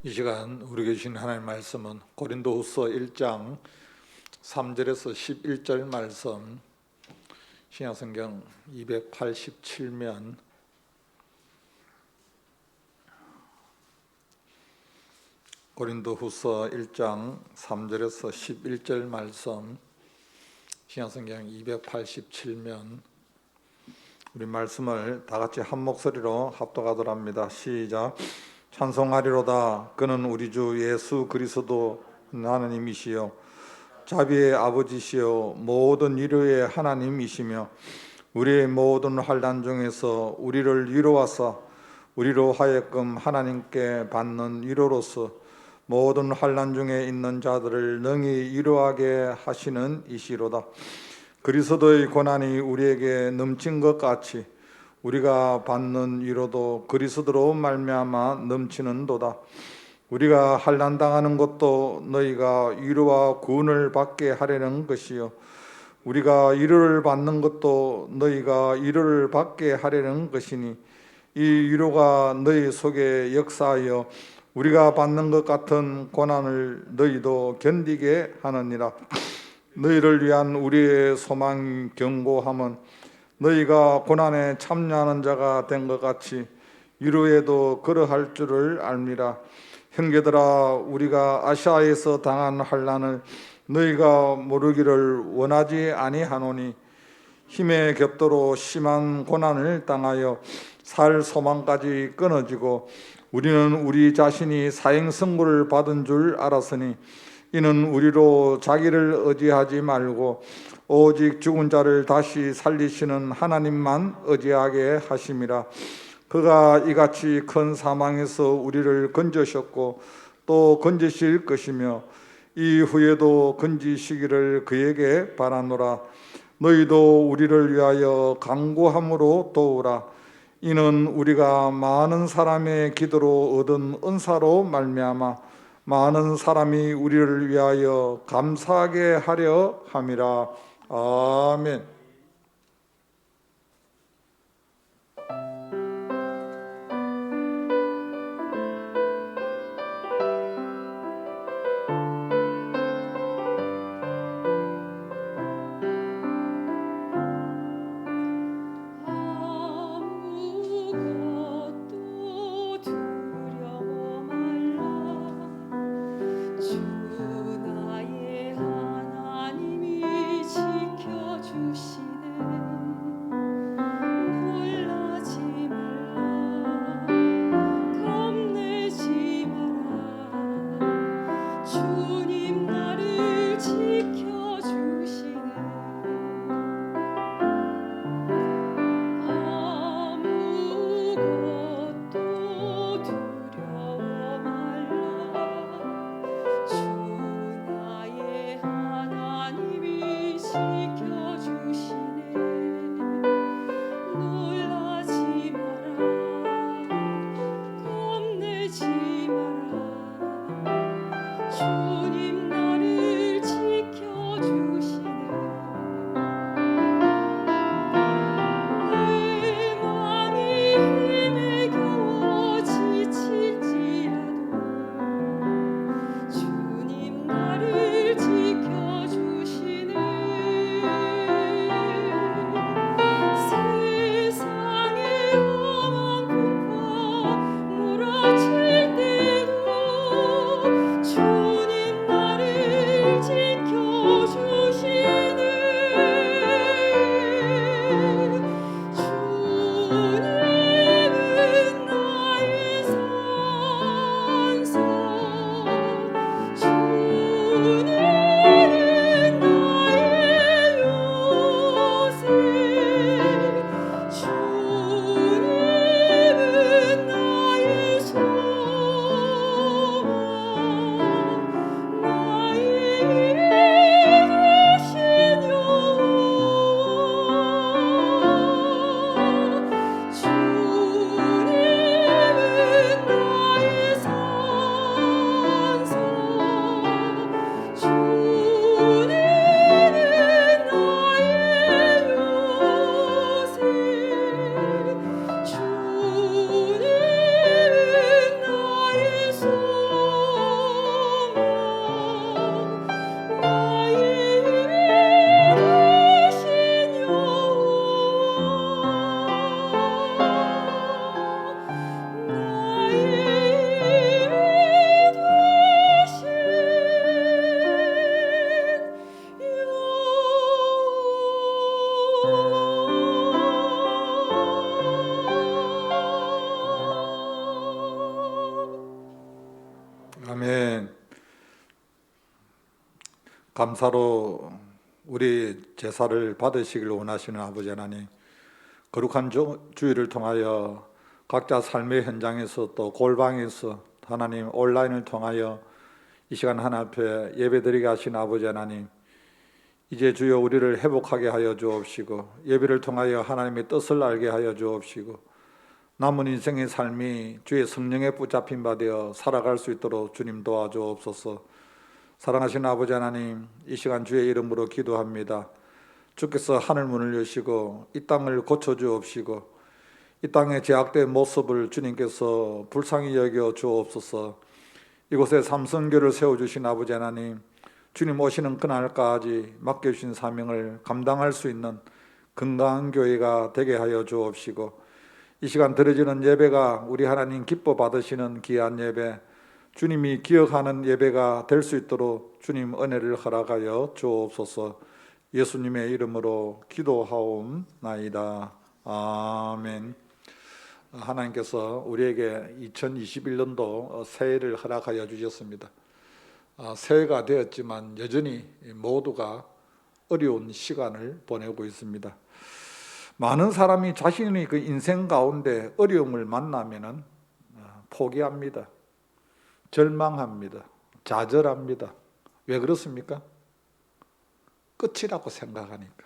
이 시간 우리에게 주신 하나님의 말씀은 고린도후서 1장 3절에서 11절 말씀, 신약성경 287면 고린도후서 1장 3절에서 11절 말씀, 신약성경 287면 우리 말씀을 다 같이 한 목소리로 합독하도록 합니다. 시작. 찬송하리로다. 그는 우리 주 예수 그리스도 하나님이시요 자비의 아버지시요 모든 위로의 하나님이시며 우리의 모든 환난 중에서 우리를 위로하사 우리로 하여금 하나님께 받는 위로로서 모든 환난 중에 있는 자들을 능히 위로하게 하시는 이시로다. 그리스도의 고난이 우리에게 넘친 것 같이 우리가 받는 위로도 그리스도로 말미암아 넘치는도다. 우리가 환난 당하는 것도 너희가 위로와 구원을 받게 하려는 것이요 우리가 위로를 받는 것도 너희가 위로를 받게 하려는 것이니 이 위로가 너희 속에 역사하여 우리가 받는 것 같은 고난을 너희도 견디게 하느니라. 너희를 위한 우리의 소망 견고함은 너희가 고난에 참여하는 자가 된 것 같이 위로에도 그러할 줄을 알미라. 형제들아, 우리가 아시아에서 당한 환난을 너희가 모르기를 원하지 아니하노니 힘의 격도로 심한 고난을 당하여 살 소망까지 끊어지고 우리는 우리 자신이 사형선고를 받은 줄 알았으니 이는 우리로 자기를 의지하지 말고 오직 죽은 자를 다시 살리시는 하나님만 의지하게 하심이라. 그가 이같이 큰 사망에서 우리를 건져셨고 또 건지실 것이며 이후에도 건지시기를 그에게 바라노라. 너희도 우리를 위하여 간구함으로 도우라. 이는 우리가 많은 사람의 기도로 얻은 은사로 말미암아 많은 사람이 우리를 위하여 감사하게 하려 함이라. 아멘. 아무것도 두려워 말라. 주 나의 하나님이 지켜주시 아멘. 감사로 우리 제사를 받으시길 원하시는 아버지 하나님, 거룩한 주일을 통하여 각자 삶의 현장에서 또 골방에서 하나님 온라인을 통하여 이 시간 하나님 앞에 예배드리게 하신 아버지 하나님, 이제 주여 우리를 회복하게 하여 주옵시고 예배를 통하여 하나님의 뜻을 알게 하여 주옵시고 남은 인생의 삶이 주의 성령에 붙잡힌 바 되어 살아갈 수 있도록 주님 도와주옵소서. 사랑하시는 아버지 하나님, 이 시간 주의 이름으로 기도합니다. 주께서 하늘 문을 여시고 이 땅을 고쳐주옵시고 이 땅의 제약된 모습을 주님께서 불쌍히 여겨 주옵소서. 이곳에 삼성교를 세워주신 아버지 하나님, 주님 오시는 그날까지 맡겨주신 사명을 감당할 수 있는 건강한 교회가 되게 하여 주옵시고 이 시간 드려지는 예배가 우리 하나님 기뻐 받으시는 귀한 예배, 주님이 기억하는 예배가 될 수 있도록 주님 은혜를 허락하여 주옵소서. 예수님의 이름으로 기도하옵나이다. 아멘. 하나님께서 우리에게 2021년도 새해를 허락하여 주셨습니다. 새해가 되었지만 여전히 모두가 어려운 시간을 보내고 있습니다. 많은 사람이 자신의 그 인생 가운데 어려움을 만나면은 포기합니다. 절망합니다. 좌절합니다. 왜 그렇습니까? 끝이라고 생각하니까.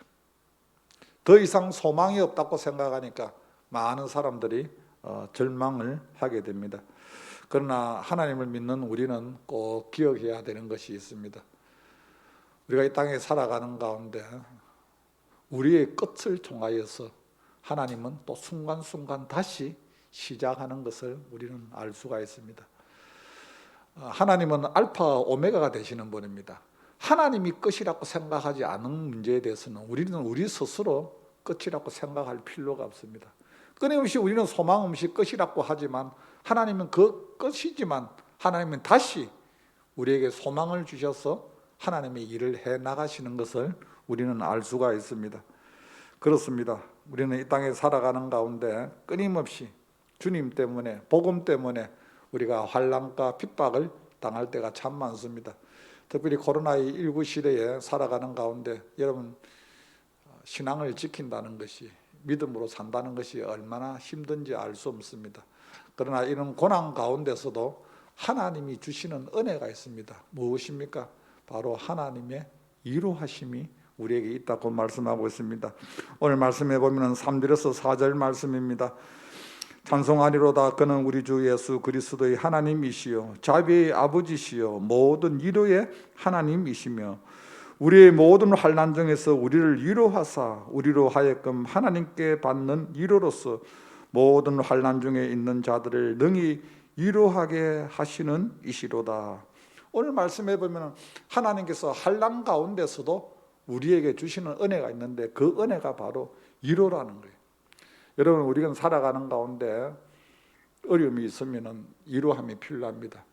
더 이상 소망이 없다고 생각하니까 많은 사람들이 절망을 하게 됩니다. 그러나 하나님을 믿는 우리는 꼭 기억해야 되는 것이 있습니다. 우리가 이 땅에 살아가는 가운데 우리의 끝을 통하여서 하나님은 또 순간순간 다시 시작하는 것을 우리는 알 수가 있습니다. 하나님은 알파 오메가가 되시는 분입니다. 하나님이 끝이라고 생각하지 않은 문제에 대해서는 우리는 우리 스스로 끝이라고 생각할 필요가 없습니다. 끊임없이 우리는 소망 없이 끝이라고 하지만 하나님은 그 끝이지만 하나님은 다시 우리에게 소망을 주셔서 하나님의 일을 해 나가시는 것을 우리는 알 수가 있습니다. 그렇습니다. 우리는 이 땅에 살아가는 가운데 끊임없이 주님 때문에, 복음 때문에 우리가 환난과 핍박을 당할 때가 참 많습니다. 특별히 코로나19 시대에 살아가는 가운데 여러분, 신앙을 지킨다는 것이, 믿음으로 산다는 것이 얼마나 힘든지 알 수 없습니다. 그러나 이런 고난 가운데서도 하나님이 주시는 은혜가 있습니다. 무엇입니까? 바로 하나님의 위로하심이 우리에게 있다고 말씀하고 있습니다. 오늘 말씀해 보면 3절에서 4절 말씀입니다. 찬송하리로다. 그는 우리 주 예수 그리스도의 하나님이시요 자비의 아버지시요 모든 위로의 하나님이시며 우리의 모든 환난 중에서 우리를 위로하사 우리로 하여금 하나님께 받는 위로로서 모든 환난 중에 있는 자들을 능히 위로하게 하시는 이시로다. 오늘 말씀해 보면 하나님께서 환난 가운데서도 우리에게 주시는 은혜가 있는데 그 은혜가 바로 위로라는 거예요. 여러분, 우리가 살아가는 가운데 어려움이 있으면 위로함이 필요합니다.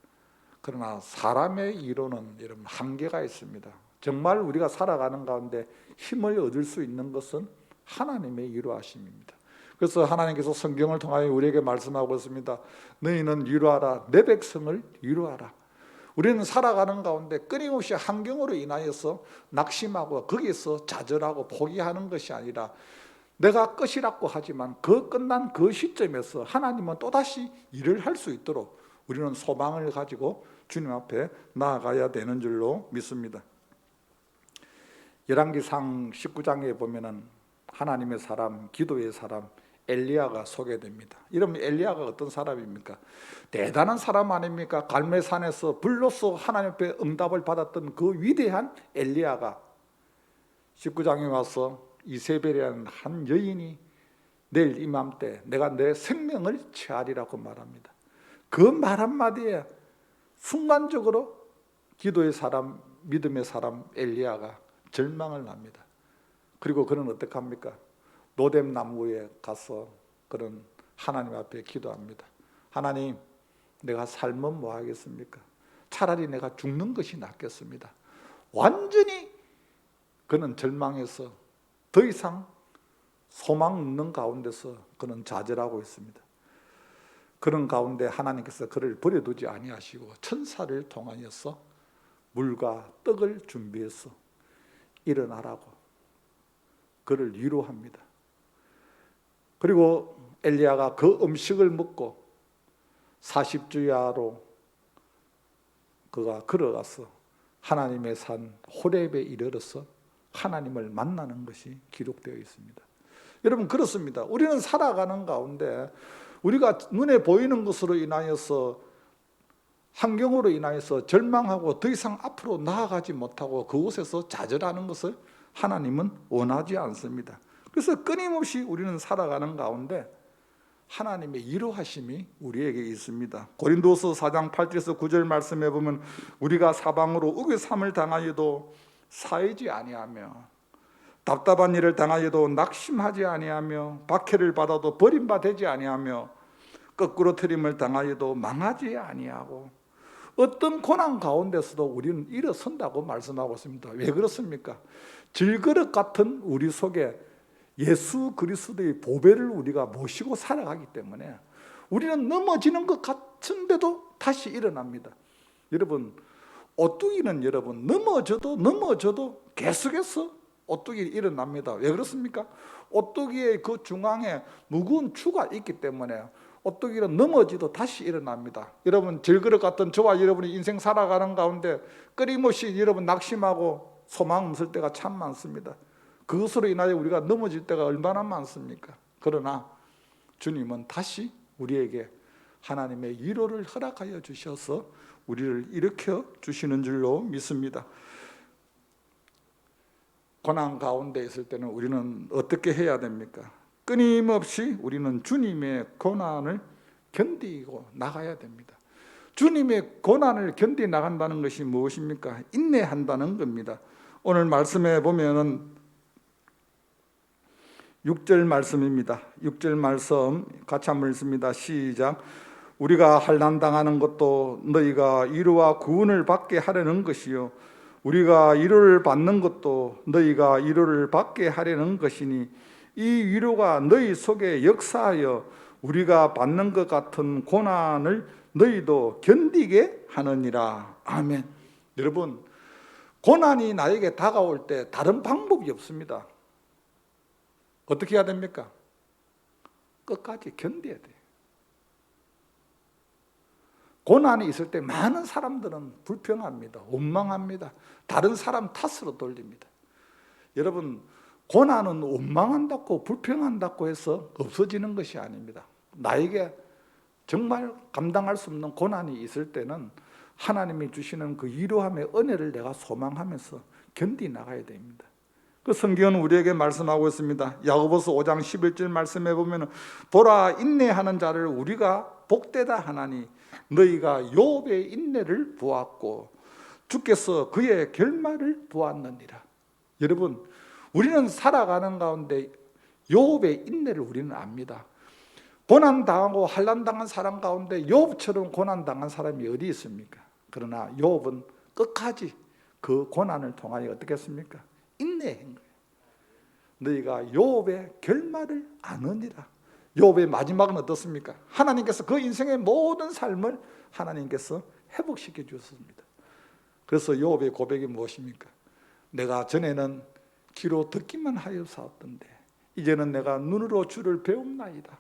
그러나 사람의 위로는 여러분 한계가 있습니다. 정말 우리가 살아가는 가운데 힘을 얻을 수 있는 것은 하나님의 위로하심입니다. 그래서 하나님께서 성경을 통하여 우리에게 말씀하고 있습니다. 너희는 위로하라. 내 백성을 위로하라. 우리는 살아가는 가운데 끊임없이 환경으로 인하여서 낙심하고 거기에서 좌절하고 포기하는 것이 아니라 내가 끝이라고 하지만 그 끝난 그 시점에서 하나님은 또다시 일을 할 수 있도록 우리는 소망을 가지고 주님 앞에 나아가야 되는 줄로 믿습니다. 열왕기상 19장에 보면은 하나님의 사람, 기도의 사람 엘리야가 소개됩니다. 이러면 엘리야가 어떤 사람입니까? 대단한 사람 아닙니까? 갈멜산에서 불로서 하나님 앞에 응답을 받았던 그 위대한 엘리야가 19장에 와서 이세벨이라는 한 여인이 내일 이맘때 내가 내 생명을 취하리라고 말합니다. 그 말 한마디에 순간적으로 기도의 사람, 믿음의 사람 엘리야가 절망을 합니다. 그리고 그는 어떻게 합니까? 노뎀 나무에 가서 그는 하나님 앞에 기도합니다. 하나님, 내가 살면 뭐 하겠습니까? 차라리 내가 죽는 것이 낫겠습니다. 완전히 그는 절망해서 더 이상 소망 없는 가운데서 그는 좌절하고 있습니다. 그런 가운데 하나님께서 그를 버려두지 아니하시고 천사를 통하여서 물과 떡을 준비해서 일어나라고 그를 위로합니다. 그리고 엘리야가 그 음식을 먹고 40주야로 그가 걸어가서 하나님의 산 호렙에 이르러서 하나님을 만나는 것이 기록되어 있습니다. 여러분, 그렇습니다. 우리는 살아가는 가운데 우리가 눈에 보이는 것으로 인하여서, 환경으로 인하여서 절망하고 더 이상 앞으로 나아가지 못하고 그곳에서 좌절하는 것을 하나님은 원하지 않습니다. 그래서 끊임없이 우리는 살아가는 가운데 하나님의 위로하심이 우리에게 있습니다. 고린도서 4장 8절에서 9절 말씀해 보면 우리가 사방으로 우겨삼을 당하여도 사이지 아니하며 답답한 일을 당하여도 낙심하지 아니하며 박해를 받아도 버림받 되지 아니하며 거꾸로 트림을 당하여도 망하지 아니하고 어떤 고난 가운데서도 우리는 일어선다고 말씀하고 있습니다. 왜 그렇습니까? 질그릇 같은 우리 속에 예수 그리스도의 보배를 우리가 모시고 살아가기 때문에 우리는 넘어지는 것 같은데도 다시 일어납니다. 여러분, 오뚜기는 여러분 넘어져도 계속해서 오뚜기 일어납니다. 왜 그렇습니까? 오뚜기의 그 중앙에 무거운 추가 있기 때문에 오뚜기는 넘어지도 다시 일어납니다. 여러분, 질그릇 같은 저와 여러분이 인생 살아가는 가운데 끊임없이 여러분 낙심하고 소망 없을 때가 참 많습니다. 그것으로 인하여 우리가 넘어질 때가 얼마나 많습니까? 그러나 주님은 다시 우리에게 하나님의 위로를 허락하여 주셔서 우리를 일으켜 주시는 줄로 믿습니다. 고난 가운데 있을 때는 우리는 어떻게 해야 됩니까? 끊임없이 우리는 주님의 고난을 견디고 나가야 됩니다. 주님의 고난을 견디 나간다는 것이 무엇입니까? 인내한다는 겁니다. 오늘 말씀에 보면은 6절 말씀입니다. 6절 말씀 같이 한번 읽습니다. 시작. 우리가 환난 당하는 것도 너희가 위로와 구원을 받게 하려는 것이요 우리가 위로를 받는 것도 너희가 위로를 받게 하려는 것이니 이 위로가 너희 속에 역사하여 우리가 받는 것 같은 고난을 너희도 견디게 하느니라. 아멘. 여러분, 고난이 나에게 다가올 때 다른 방법이 없습니다. 어떻게 해야 됩니까? 끝까지 견뎌야 돼요. 고난이 있을 때 많은 사람들은 불평합니다. 원망합니다. 다른 사람 탓으로 돌립니다. 여러분, 고난은 원망한다고 불평한다고 해서 없어지는 것이 아닙니다. 나에게 정말 감당할 수 없는 고난이 있을 때는 하나님이 주시는 그 위로함의 은혜를 내가 소망하면서 견디 나가야 됩니다. 그 성경은 우리에게 말씀하고 있습니다. 야고보서 5장 11절 말씀해 보면 보라, 인내하는 자를 우리가 복되다 하나니 너희가 욥의 인내를 보았고 주께서 그의 결말을 보았느니라. 여러분, 우리는 살아가는 가운데 욥의 인내를 우리는 압니다. 고난당하고 환난당한 사람 가운데 욥처럼 고난당한 사람이 어디 있습니까? 그러나 욥은 끝까지 그 고난을 통하여 어떻게 했습니까? 인내한 거예요. 너희가 욥의 결말을 아느니라. 욥의 마지막은 어떻습니까? 하나님께서 그 인생의 모든 삶을 하나님께서 회복시켜 주셨습니다. 그래서 욥의 고백이 무엇입니까? 내가 전에는 귀로 듣기만 하였사옵던데 이제는 내가 눈으로 주를 배움나이다.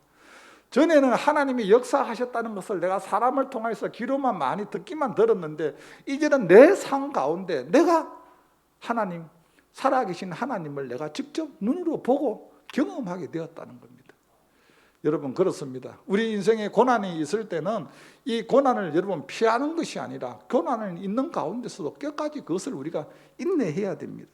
전에는 하나님이 역사하셨다는 것을 내가 사람을 통해서 귀로만 많이 듣기만 들었는데 이제는 내 삶 가운데 내가 하나님, 살아계신 하나님을 내가 직접 눈으로 보고 경험하게 되었다는 겁니다. 여러분, 그렇습니다. 우리 인생에 고난이 있을 때는 이 고난을 여러분 피하는 것이 아니라 고난을 있는 가운데서도 끝까지 그것을 우리가 인내해야 됩니다.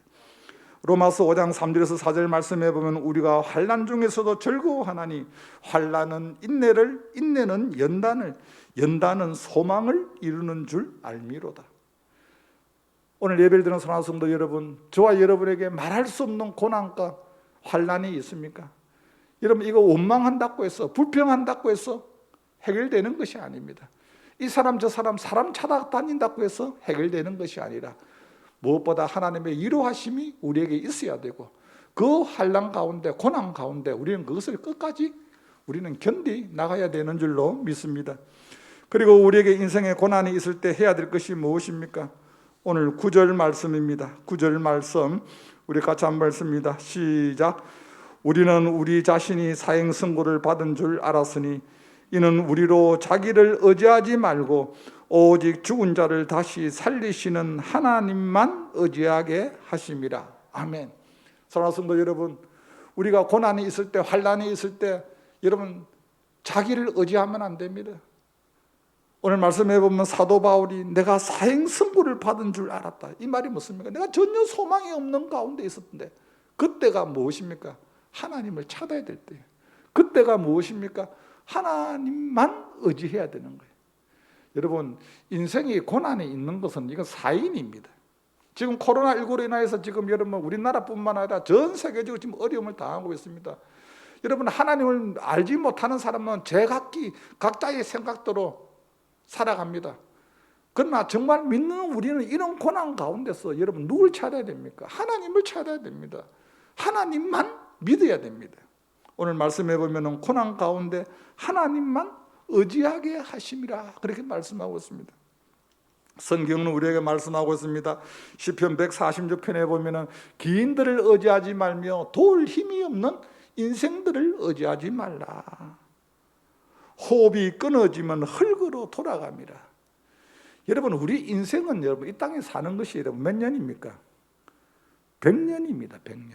로마서 5장 3절에서 4절 말씀해 보면 우리가 환난 중에서도 즐거워하나니 환난은 인내를, 인내는 연단을, 연단은 소망을 이루는 줄 알미로다. 오늘 예배를 드리는 사랑하는 성도 여러분, 저와 여러분에게 말할 수 없는 고난과 환난이 있습니까? 여러분, 이거 원망한다고 해서 불평한다고 해서 해결되는 것이 아닙니다. 이 사람 저 사람 찾아다닌다고 해서 해결되는 것이 아니라 무엇보다 하나님의 위로하심이 우리에게 있어야 되고 그 환난 가운데 고난 가운데 우리는 그것을 끝까지 우리는 견디 나가야 되는 줄로 믿습니다. 그리고 우리에게 인생에 고난이 있을 때 해야 될 것이 무엇입니까? 오늘 9절 말씀입니다. 9절 말씀 우리 같이 한번 읽습니다. 시작. 우리는 우리 자신이 사형 선고를 받은 줄 알았으니 이는 우리로 자기를 의지하지 말고 오직 죽은 자를 다시 살리시는 하나님만 의지하게 하심이라. 아멘. 사랑하는 성도 여러분, 우리가 고난이 있을 때, 환난이 있을 때 여러분 자기를 의지하면 안 됩니다. 오늘 말씀해 보면 사도 바울이 내가 사형 선고를 받은 줄 알았다. 이 말이 무엇입니까? 내가 전혀 소망이 없는 가운데 있었는데 그때가 무엇입니까? 하나님을 찾아야 될 때예요. 그때가 무엇입니까? 하나님만 의지해야 되는 거예요. 여러분 인생이 고난이 있는 것은 이건 사인입니다. 지금 코로나19로 인해서 지금 여러분 우리나라뿐만 아니라 전 세계적으로 지금 어려움을 당하고 있습니다. 여러분 하나님을 알지 못하는 사람은 제각기 각자의 생각대로 살아갑니다. 그러나 정말 믿는 우리는 이런 고난 가운데서 여러분 누굴 찾아야 됩니까? 하나님을 찾아야 됩니다. 하나님만 믿어야 됩니다. 오늘 말씀해 보면 고난 가운데 하나님만 의지하게 하심이라 그렇게 말씀하고 있습니다. 성경은 우리에게 말씀하고 있습니다. 시편 146편에 보면 기인들을 의지하지 말며 도울 힘이 없는 인생들을 의지하지 말라. 호흡이 끊어지면 흙으로 돌아갑니다. 여러분 우리 인생은 여러분 이 땅에 사는 것이 여러분 몇 년입니까? 100년입니다. 100년.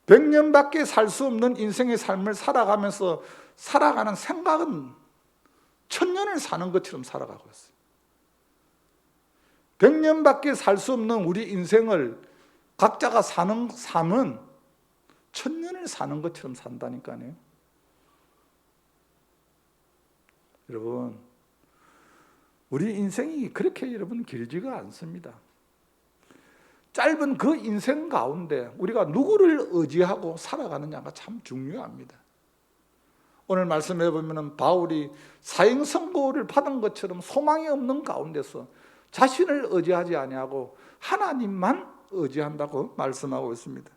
100년밖에 살 수 없는 인생의 삶을 살아가면서 살아가는 생각은 1000년을 사는 것처럼 살아가고 있어요. 100년밖에 살 수 없는 우리 인생을 각자가 사는 삶은 1000년을 사는 것처럼 산다니까요. 여러분 우리 인생이 그렇게 여러분 길지가 않습니다. 짧은 그 인생 가운데 우리가 누구를 의지하고 살아가느냐가 참 중요합니다. 오늘 말씀해 보면 바울이 사형 선고를 받은 것처럼 소망이 없는 가운데서 자신을 의지하지 아니하고 하나님만 의지한다고 말씀하고 있습니다.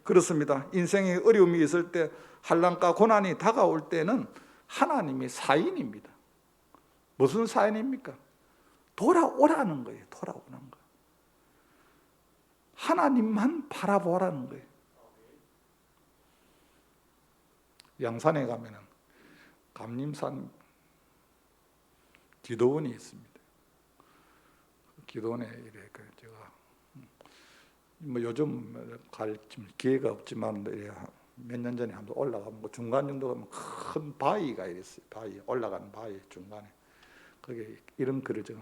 그렇습니다. 인생에 어려움이 있을 때 환난과 고난이 다가올 때는 하나님이 사인입니다. 무슨 사인입니까? 돌아오라는 거예요. 돌아오는 거. 하나님만 바라보라는 거예요. 양산에 가면은 감림산 기도원이 있습니다. 기도원에 이래 제가 요즘 갈 기회가 없지만 몇 년 전에 한번 올라가면 중간 정도 가면 큰 바위가 있어요. 바위 올라가는 바위 중간에 거기 이런 글을 적어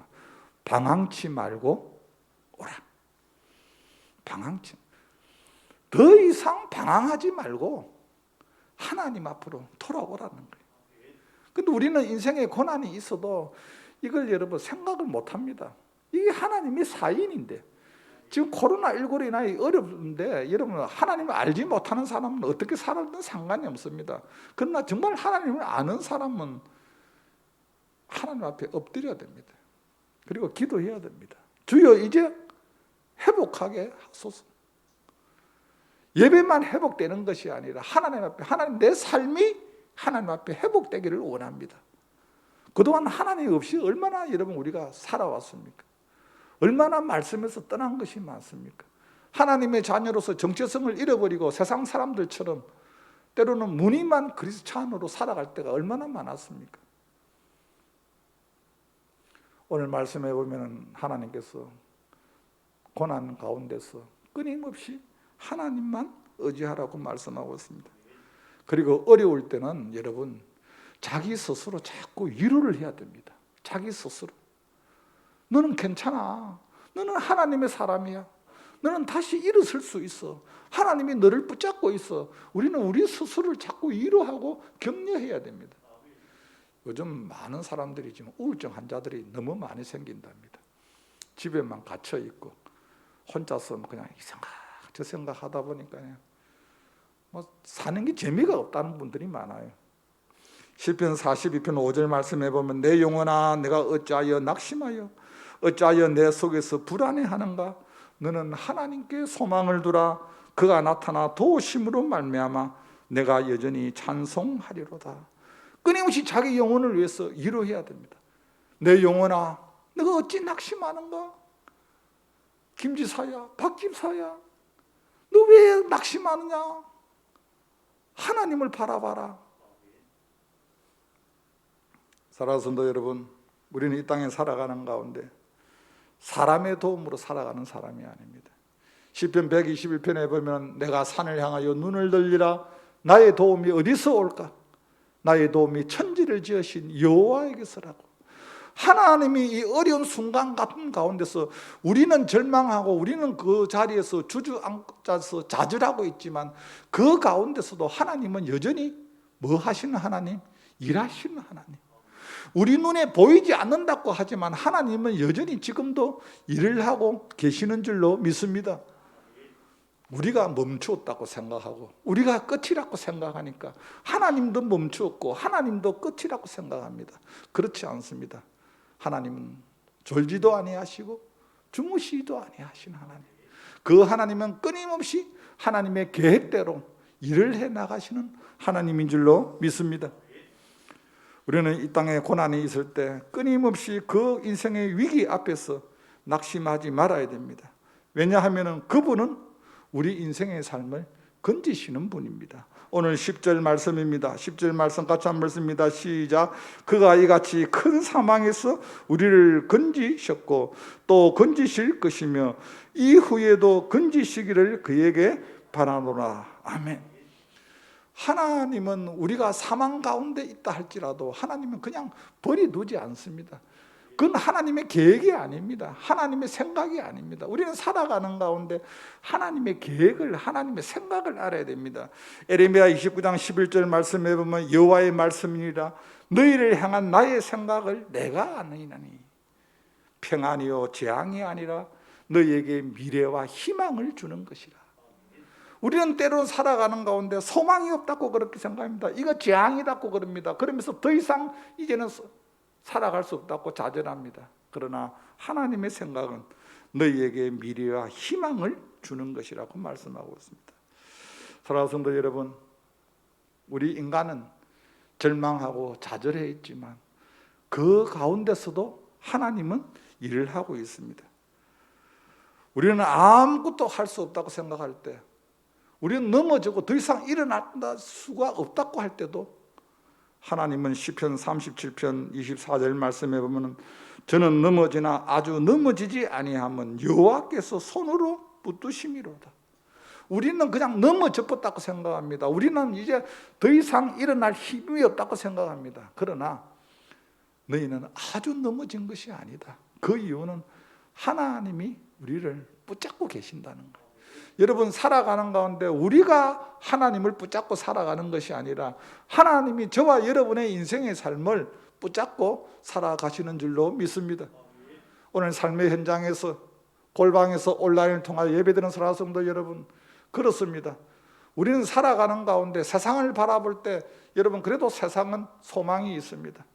방황치 말고 오라. 방황치. 더 이상 방황하지 말고 하나님 앞으로 돌아오라는 거예요. 근데 우리는 인생에 고난이 있어도 이걸 여러분 생각을 못 합니다. 이게 하나님의 사인인데 지금 코로나19로 인하여 어렵는데 여러분 하나님을 알지 못하는 사람은 어떻게 살아도 상관이 없습니다. 그러나 정말 하나님을 아는 사람은 하나님 앞에 엎드려야 됩니다. 그리고 기도해야 됩니다. 주여 이제 회복하게 하소서. 예배만 회복되는 것이 아니라 하나님 앞에 하나님 내 삶이 하나님 앞에 회복되기를 원합니다. 그동안 하나님 없이 얼마나 여러분 우리가 살아왔습니까? 얼마나 말씀에서 떠난 것이 많습니까? 하나님의 자녀로서 정체성을 잃어버리고 세상 사람들처럼 때로는 무늬만 그리스찬으로 살아갈 때가 얼마나 많았습니까? 오늘 말씀해 보면 하나님께서 고난 가운데서 끊임없이 하나님만 의지하라고 말씀하고 있습니다. 그리고 어려울 때는 여러분 자기 스스로 자꾸 위로를 해야 됩니다. 자기 스스로. 너는 괜찮아. 너는 하나님의 사람이야. 너는 다시 일어설 수 있어. 하나님이 너를 붙잡고 있어. 우리는 우리 스스로를 자꾸 위로하고 격려해야 됩니다. 요즘 많은 사람들이 지금 우울증 환자들이 너무 많이 생긴답니다. 집에만 갇혀 있고 혼자서 그냥 이 생각 저 생각 하다 보니까 사는 게 재미가 없다는 분들이 많아요. 시편 42편 5절 말씀해 보면 내 영혼아 내가 어찌하여 낙심하여 어찌하여 내 속에서 불안해하는가? 너는 하나님께 소망을 두라. 그가 나타나 도우심으로 말미암아 내가 여전히 찬송하리로다. 끊임없이 자기 영혼을 위해서 위로해야 됩니다. 내 영혼아, 너가 어찌 낙심하는가? 김지사야, 박집사야, 너 왜 낙심하느냐? 하나님을 바라봐라. 사랑하는 성도 여러분, 우리는 이 땅에 살아가는 가운데 사람의 도움으로 살아가는 사람이 아닙니다. 시편 121편에 보면 내가 산을 향하여 눈을 들리라. 나의 도움이 어디서 올까? 나의 도움이 천지를 지으신 여호와에게서라고. 하나님이 이 어려운 순간 같은 가운데서 우리는 절망하고 우리는 그 자리에서 주저앉아서 좌절하고 있지만 그 가운데서도 하나님은 여전히 뭐 하시는 하나님? 일하시는 하나님. 우리 눈에 보이지 않는다고 하지만 하나님은 여전히 지금도 일을 하고 계시는 줄로 믿습니다. 우리가 멈추었다고 생각하고 우리가 끝이라고 생각하니까 하나님도 멈추었고 하나님도 끝이라고 생각합니다. 그렇지 않습니다. 하나님은 졸지도 아니하시고 주무시지도 아니하신 하나님. 그 하나님은 끊임없이 하나님의 계획대로 일을 해 나가시는 하나님인 줄로 믿습니다. 우리는 이 땅에 고난이 있을 때 끊임없이 그 인생의 위기 앞에서 낙심하지 말아야 됩니다. 왜냐하면 그분은 우리 인생의 삶을 건지시는 분입니다. 오늘 10절 말씀입니다. 10절 말씀 같이 한번 읽습니다. 시작. 그가 이같이 큰 사망에서 우리를 건지셨고 또 건지실 것이며 이후에도 건지시기를 그에게 바라노라. 아멘. 하나님은 우리가 사망 가운데 있다 할지라도 하나님은 그냥 버려두지 않습니다. 그건 하나님의 계획이 아닙니다. 하나님의 생각이 아닙니다. 우리는 살아가는 가운데 하나님의 계획을, 하나님의 생각을 알아야 됩니다. 에레미야 29장 11절 말씀에 보면 여호와의 말씀이니라 너희를 향한 나의 생각을 내가 아느니니 평안이요 재앙이 아니라 너희에게 미래와 희망을 주는 것이라. 우리는 때로는 살아가는 가운데 소망이 없다고 그렇게 생각합니다. 이거 재앙이라고 그럽니다. 그러면서 더 이상 이제는 살아갈 수 없다고 좌절합니다. 그러나 하나님의 생각은 너희에게 미래와 희망을 주는 것이라고 말씀하고 있습니다. 사랑하는 성도 여러분, 우리 인간은 절망하고 좌절해 있지만 그 가운데서도 하나님은 일을 하고 있습니다. 우리는 아무것도 할 수 없다고 생각할 때, 우리는 넘어지고 더 이상 일어날 수가 없다고 할 때도 하나님은 시편 37편 24절 말씀에 보면 저는 넘어지나 아주 넘어지지 아니하면 여호와께서 손으로 붙드심이로다. 우리는 그냥 넘어졌다고 생각합니다. 우리는 이제 더 이상 일어날 힘이 없다고 생각합니다. 그러나 너희는 아주 넘어진 것이 아니다. 그 이유는 하나님이 우리를 붙잡고 계신다는 거예요. 여러분, 살아가는 가운데 우리가 하나님을 붙잡고 살아가는 것이 아니라 하나님이 저와 여러분의 인생의 삶을 붙잡고 살아가시는 줄로 믿습니다. 오늘 삶의 현장에서 골방에서 온라인을 통하여 예배드리는 사랑하는 성도 여러분, 그렇습니다. 우리는 살아가는 가운데 세상을 바라볼 때 여러분 그래도 세상은 소망이 있습니다.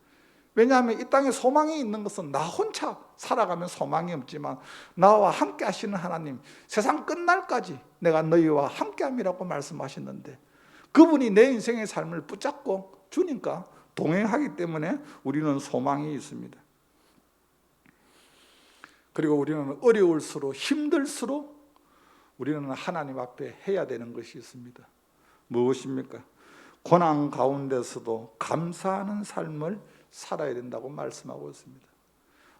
왜냐하면 이 땅에 소망이 있는 것은 나 혼자 살아가면 소망이 없지만 나와 함께 하시는 하나님, 세상 끝날까지 내가 너희와 함께함이라고 말씀하셨는데 그분이 내 인생의 삶을 붙잡고 주니까 동행하기 때문에 우리는 소망이 있습니다. 그리고 우리는 어려울수록 힘들수록 우리는 하나님 앞에 해야 되는 것이 있습니다. 무엇입니까? 고난 가운데서도 감사하는 삶을 살아야 된다고 말씀하고 있습니다.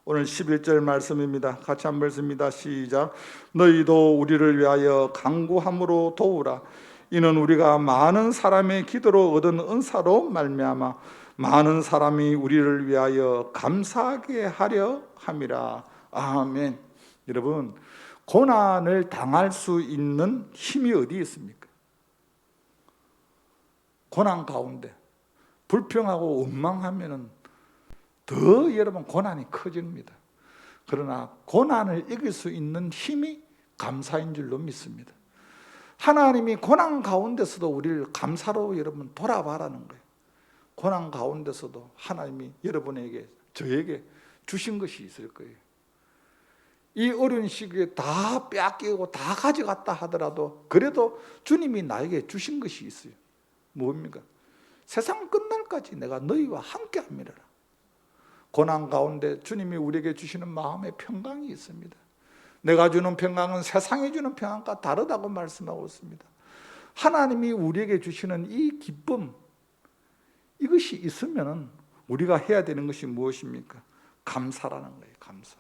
오늘 11절 말씀입니다. 같이 한번 읽습니다. 시작. 너희도 우리를 위하여 간구함으로 도우라. 이는 우리가 많은 사람의 기도로 얻은 은사로 말미암아 많은 사람이 우리를 위하여 감사하게 하려 함이라. 아멘. 여러분, 고난을 당할 수 있는 힘이 어디 있습니까? 고난 가운데 불평하고 원망하면은 더 여러분 고난이 커집니다. 그러나 고난을 이길 수 있는 힘이 감사인 줄로 믿습니다. 하나님이 고난 가운데서도 우리를 감사로 여러분 돌아봐라는 거예요. 고난 가운데서도 하나님이 여러분에게, 저에게 주신 것이 있을 거예요. 이 어려운 시기에 다 빼앗기고 다 가져갔다 하더라도 그래도 주님이 나에게 주신 것이 있어요. 뭡니까? 세상 끝날까지 내가 너희와 함께 합니다. 고난 가운데 주님이 우리에게 주시는 마음의 평강이 있습니다. 내가 주는 평강은 세상이 주는 평강과 다르다고 말씀하고 있습니다. 하나님이 우리에게 주시는 이 기쁨, 이것이 있으면 우리가 해야 되는 것이 무엇입니까? 감사라는 거예요. 감사.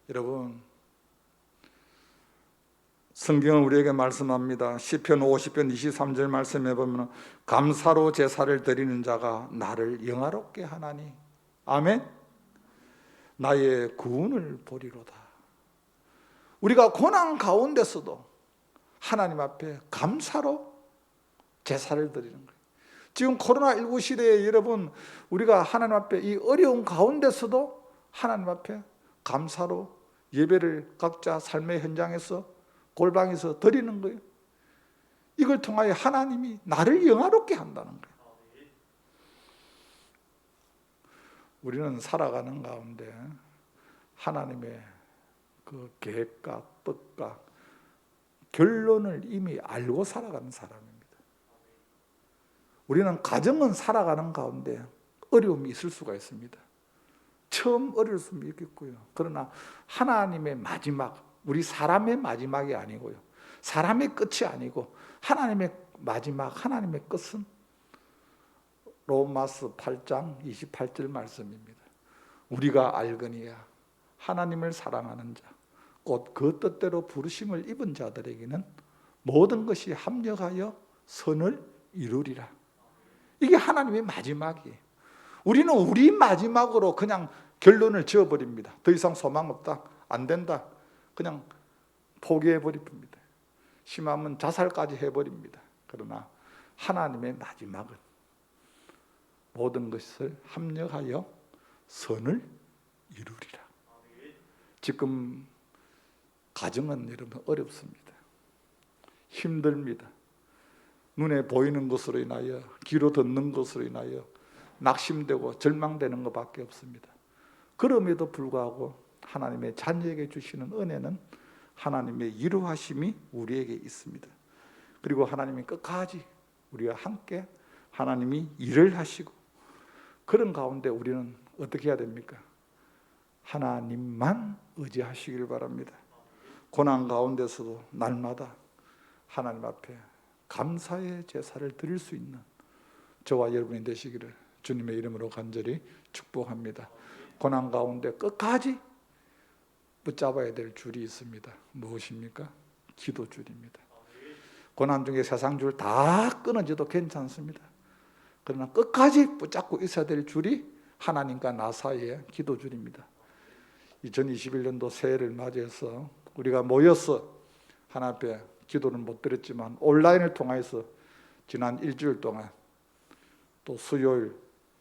여러분, 성경은 우리에게 말씀합니다. 시편 50편 23절 말씀해 보면 감사로 제사를 드리는 자가 나를 영화롭게 하나니 아멘. 나의 구원을 보리로다. 우리가 고난 가운데서도 하나님 앞에 감사로 제사를 드리는 거예요. 지금 코로나19 시대에 여러분, 우리가 하나님 앞에 이 어려운 가운데서도 하나님 앞에 감사로 예배를 각자 삶의 현장에서 골방에서 드리는 거예요. 이걸 통하여 하나님이 나를 영화롭게 한다는 거예요. 우리는 살아가는 가운데 하나님의 그 계획과 뜻과 결론을 이미 알고 살아가는 사람입니다. 우리는 가정은 살아가는 가운데 어려움이 있을 수가 있습니다. 처음 어려울 수도 있겠고요. 그러나 하나님의 마지막, 우리 사람의 마지막이 아니고요, 사람의 끝이 아니고 하나님의 마지막, 하나님의 끝은 로마서 8장 28절 말씀입니다. 우리가 알거니와 하나님을 사랑하는 자, 곧 그 뜻대로 부르심을 입은 자들에게는 모든 것이 합력하여 선을 이루리라. 이게 하나님의 마지막이에요. 우리는 우리 마지막으로 그냥 결론을 지어버립니다. 더 이상 소망 없다, 안 된다, 그냥 포기해버립니다. 심하면 자살까지 해버립니다. 그러나 하나님의 마지막은 모든 것을 합력하여 선을 이루리라. 지금 가정은 여러분 어렵습니다. 힘듭니다. 눈에 보이는 것으로 인하여, 귀로 듣는 것으로 인하여 낙심되고 절망되는 것밖에 없습니다. 그럼에도 불구하고 하나님의 자녀에게 주시는 은혜는 하나님의 이루하심이 우리에게 있습니다. 그리고 하나님이 끝까지 우리와 함께 하나님이 일을 하시고, 그런 가운데 우리는 어떻게 해야 됩니까? 하나님만 의지하시길 바랍니다. 고난 가운데서도 날마다 하나님 앞에 감사의 제사를 드릴 수 있는 저와 여러분이 되시기를 주님의 이름으로 간절히 축복합니다. 고난 가운데 끝까지 붙잡아야 될 줄이 있습니다. 무엇입니까? 기도줄입니다. 고난 중에 세상 줄 다 끊어져도 괜찮습니다. 그러나 끝까지 붙잡고 있어야 될 줄이 하나님과 나 사이의 기도줄입니다. 2021년도 새해를 맞이해서 우리가 모여서 하나님 앞에 기도는 못 드렸지만 온라인을 통해서 지난 일주일 동안 또 수요일,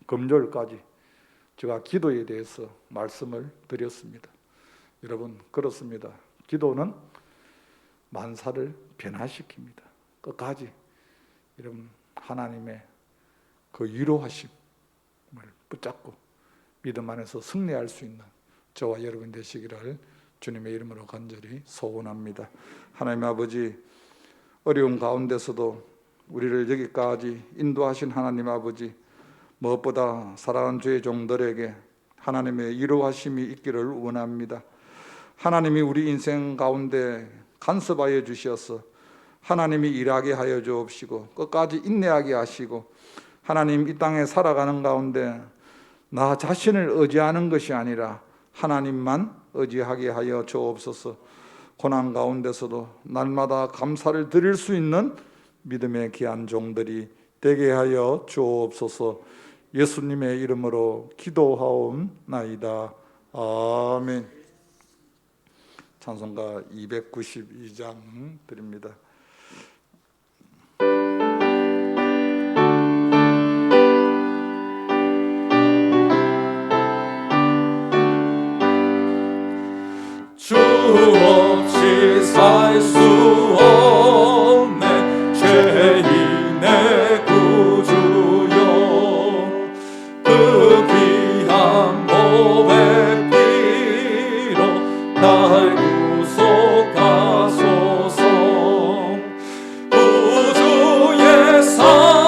금요일까지 제가 기도에 대해서 말씀을 드렸습니다. 여러분, 그렇습니다. 기도는 만사를 변화시킵니다. 끝까지 여러분 하나님의 그 위로하심을 붙잡고 믿음 안에서 승리할 수 있는 저와 여러분 되시기를 주님의 이름으로 간절히 소원합니다. 하나님 아버지, 어려운 가운데서도 우리를 여기까지 인도하신 하나님 아버지, 무엇보다 사랑하는 주의 종들에게 하나님의 위로하심이 있기를 원합니다. 하나님이 우리 인생 가운데 간섭하여 주셔서 하나님이 일하게 하여 주옵시고 끝까지 인내하게 하시고, 하나님 이 땅에 살아가는 가운데 나 자신을 의지하는 것이 아니라 하나님만 의지하게 하여 주옵소서. 고난 가운데서도 날마다 감사를 드릴 수 있는 믿음의 귀한 종들이 되게 하여 주옵소서. 예수님의 이름으로 기도하옵나이다. 아멘. 찬송가 292장 드립니다. 주 없이 살 수 없네 죄인의 구주여, 그 귀한 보배 피로 날 구속하소서. 구주의 사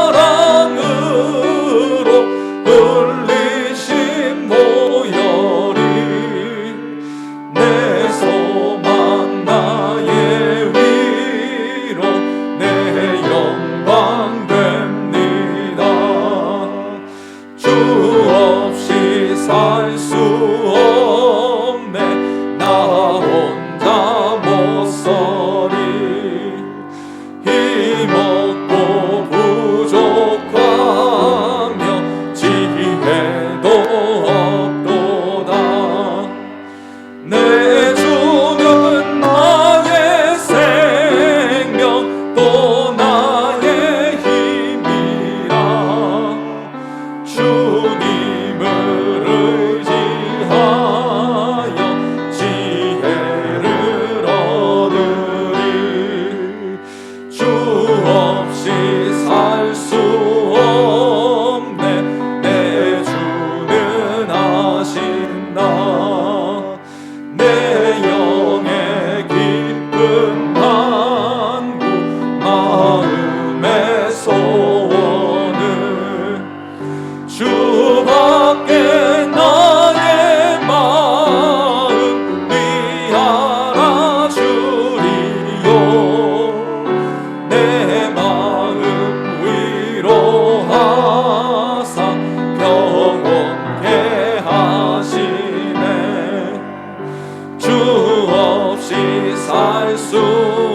알 수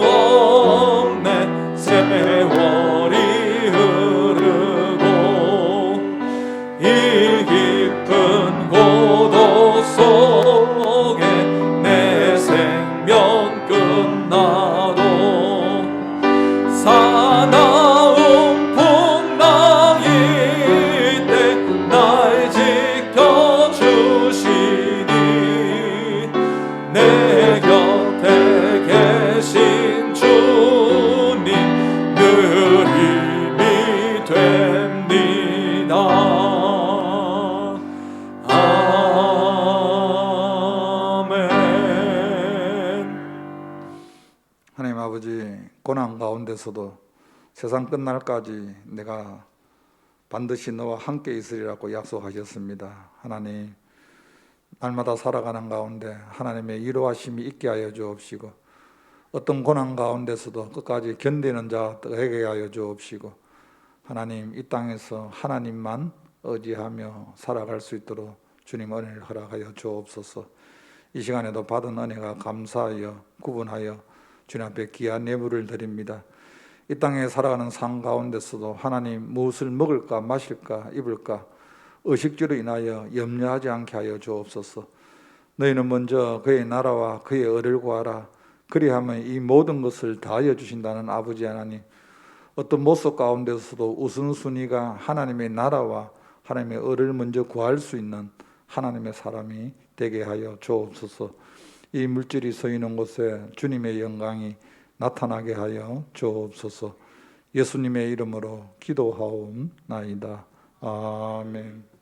없네. 세월이 흐르고 이 깊은 고독 속에 내 생명 끝나도 사나운 풍랑이 때 날 지켜주시니 내 곁에 계신 주님 늘 힘이 됩니다. 아멘. 하나님 아버지, 고난 가운데서도 세상 끝날까지 내가 반드시 너와 함께 있으리라고 약속하셨습니다. 하나님, 날마다 살아가는 가운데 하나님의 위로하심이 있게 하여 주옵시고, 어떤 고난 가운데서도 끝까지 견디는 자 되게 하여 주옵시고, 하나님, 이 땅에서 하나님만 의지하며 살아갈 수 있도록 주님 은혜를 허락하여 주옵소서. 이 시간에도 받은 은혜가 감사하여 구분하여 주님 앞에 귀한 예물을 드립니다. 이 땅에 살아가는 삶 가운데서도 하나님, 무엇을 먹을까 마실까 입을까 의식주로 인하여 염려하지 않게 하여 주옵소서. 너희는 먼저 그의 나라와 그의 의를 구하라. 그리하면 이 모든 것을 다하여 주신다는 아버지 하나님, 어떤 모습 가운데서도 우선순위가 하나님의 나라와 하나님의 의를 먼저 구할 수 있는 하나님의 사람이 되게 하여 주옵소서. 이 물질이 서 있는 곳에 주님의 영광이 나타나게 하여 주옵소서. 예수님의 이름으로 기도하옵나이다. 아멘.